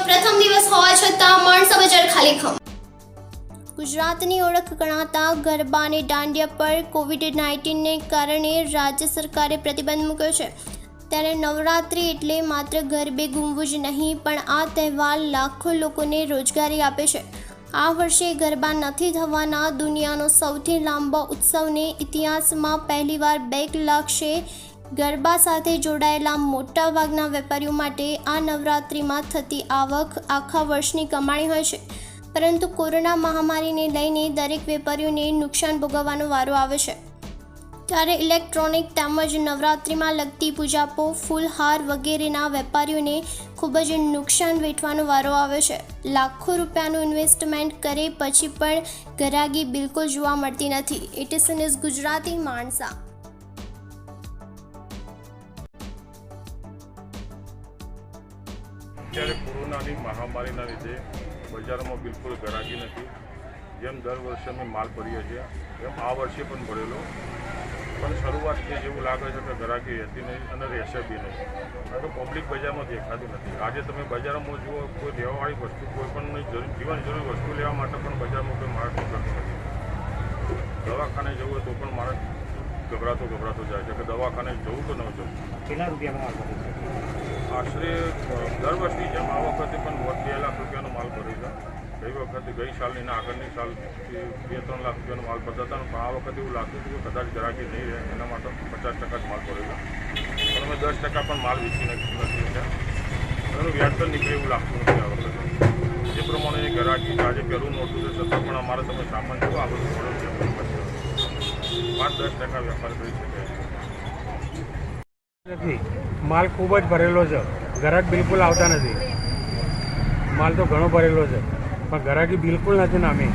પ્રથમ દિવસ હોવા છતાં માણસા બજાર ખાલીખમ। ગુજરાતની ઓળખ ગણાતા ગરબા અને દાંડિયા પર કોવિડ-19ને કારણે રાજ્ય સરકારે પ્રતિબંધ મૂક્યો છે। ત્યારે નવરાત્રિ એટલે માત્ર ગરબે ઘૂમવું જ નહીં, પણ આ તહેવાર લાખો લોકોને રોજગારી આપે છે। આ વર્ષે ગરબા નથી થવાના દુનિયાનો સૌથી લાંબો ઉત્સવને ઇતિહાસમાં પહેલીવાર બ્રેક લાગશે। ગરબા સાથે જોડાયેલા મોટાભાગના વેપારીઓ માટે આ નવરાત્રિમાં થતી આવક આખા વર્ષની કમાણી હોય છે, પરંતુ કોરોના મહામારીને લઈને દરેક વેપારીઓને નુકસાન ભોગવવાનો વારો આવે છે। ત્યારે ઇલેક્ટ્રોનિક તેમજ નવરાત્રિમાં લગતી પૂજાપો, ફૂલહાર વગેરેના વેપારીઓને ખૂબ જ નુકસાન વેઠવાનો વારો આવે છે। લાખો રૂપિયાનું ઇન્વેસ્ટમેન્ટ કરે પછી પણ ગરાગી બિલકુલ જોવા મળતી નથી। ATC news Gujarati, Mansa. અત્યારે કોરોનાની મહામારીના લીધે બજારમાં બિલકુલ ગરાકી નથી। જેમ દર વર્ષે અમે માલ ભરીએ છીએ એમ આ વર્ષે પણ ભરેલો, પણ શરૂઆતથી જેવું લાગે છે કે ગરાકી રહેતી નહીં અને રહેશે બી નહીં, કારણ કે પબ્લિક બજારમાં દેખાતી નથી। આજે તમે બજારમાં જુઓ, કોઈ લેવાવાળી વસ્તુ, કોઈ પણ જીવન જરૂરી વસ્તુ લેવા માટે પણ બજારમાં કોઈ માણસ નીકળતો નથી। દવાખાને જવું હોય તો પણ માણસ ગભરાતો જાય છે કે દવાખાને જવું તો ન જવું। કેટલા રૂપિયાનો માલ ભરે છે? આશરે દર વર્ષની જેમ આ વખતે પણ 2 લાખ રૂપિયાનો માલ ભરેલા। ગઈ વખતે ગઈ સાલની ને આગળની સાલ 2-3 લાખ રૂપિયાનો માલ ભરતા હતા, પણ આ વખતે એવું લાગતું હતું કે કદાચ ગરાકી નહીં રહે, એના માટે 50% જ માલ ભરેલા, પણ અમે 10% પણ માલ વેચી નથી એનું વ્યાજ પણ નીકળે એવું લાગતું નથી આ વખતે। જે પ્રમાણે ગરાકી આજે પહેલું નોટું છે, છતાં પણ અમારે તમે સામાન જુઓ આ બધું મળે છે, 5-10% વેપાર કરી શકે નથી। માલ ખૂબ જ ભરેલો છે, ગ્રાહક બિલકુલ આવતા નથી। માલ તો ઘણો ભરેલો છે, પણ ગ્રાહકી બિલકુલ નથી નામી।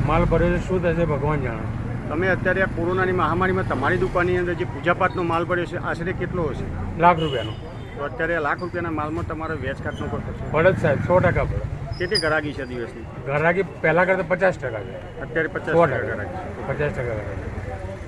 માલ ભર્યો છે, શું થશે ભગવાન જાણે। તમે અત્યારે આ કોરોનાની મહામારીમાં તમારી દુકાનની અંદર જે પૂજાપાઠનો માલ ભર્યો છે આશરે કેટલો હશે? લાખ રૂપિયાનો તો અત્યારે લાખ રૂપિયાના માલમાં તમારે વેચ કાટનો કરતો છે? પડે જ સાહેબ, 100% પડે। કેટલી ગ્રાહકી છે દિવસની? ગ્રાહકી પહેલાં કરતાં 50% છે, અત્યારે 50% સો ટકા ગ્રાહકી છે। 50% ગ્રાહકી।